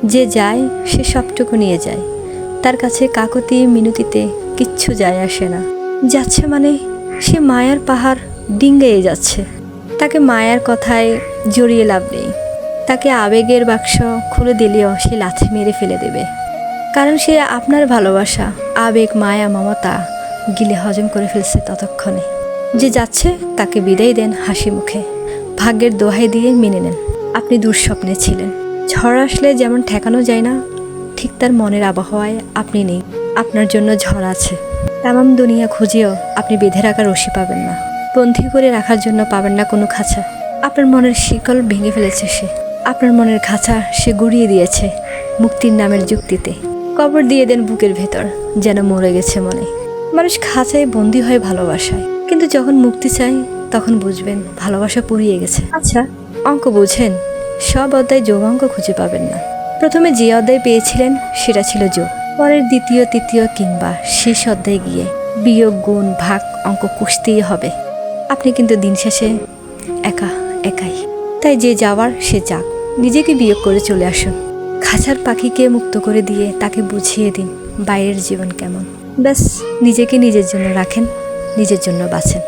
যে যায় সে সবটুকু নিয়ে যায়, তার কাছে কাকতি মিনতিতে কিচ্ছু যায় আসে না। যাচ্ছে মানে সে মায়ার পাহাড় ডিঙ্গিয়ে যাচ্ছে। তাকে মায়ার কথায় জড়িয়ে লাভ নেই। তাকে আবেগের বাক্স খুলে দিলেও সে লাথি মেরে ফেলে দেবে, কারণ সে আপনার ভালোবাসা, আবেগ, মায়া, মমতা গিলে হজম করে ফেলছে ততক্ষণে। যে যাচ্ছে তাকে বিদায় দেন হাসি মুখে, ভাগ্যের দোহাই দিয়ে মেনে নেন। আপনি দুঃস্বপ্নে ছিলেন। ঝড় আসলে যেমন ঠেকানো যায় না, ঠিক তার মনের আবহাওয়ায় আপনি নেই। আপনার জন্য ঝড় আছে। তামাম দুনিয়া খুঁজেও আপনি বেঁধে রাখার রশি পাবেন না, বন্দি করে রাখার জন্য পাবেন না কোনো খাঁচা। আপনার মনের শিকল ভেঙে ফেলেছে সে। আপনার মনের খাঁচা সে গুড়িয়ে দিয়েছে মুক্তির নামের যুক্তিতে। কবর দিয়ে দেন বুকের ভেতর, যেন মরে গেছে মনে। মানুষ খাঁচায় বন্দি হয় ভালোবাসায়, কিন্তু যখন মুক্তি চাই তখন বুঝবেন ভালোবাসা পুড়িয়ে গেছে। আচ্ছা, অঙ্ক বুঝেন? সব অধ্যায় যোগ অঙ্ক খুঁজে পাবেন না। প্রথমে যে অধ্যায় পেয়েছিলেন সেটা ছিল যোগ। পরের দ্বিতীয়, তৃতীয় কিংবা শেষ অধ্যায়ে গিয়ে বিয়োগ, গুণ, ভাগ অঙ্ক কষতেই হবে। আপনি কিন্তু দিন শেষে একাই। তাই যে যাওয়ার সে যাক, নিজেকে বিয়োগ করে চলে আসুন। খাঁচার পাখিকে মুক্ত করে দিয়ে তাকে বুঝিয়ে দিন বাইরের জীবন কেমন। ব্যাস, নিজেকে নিজের জন্য রাখেন, নিজের জন্য বাঁচেন।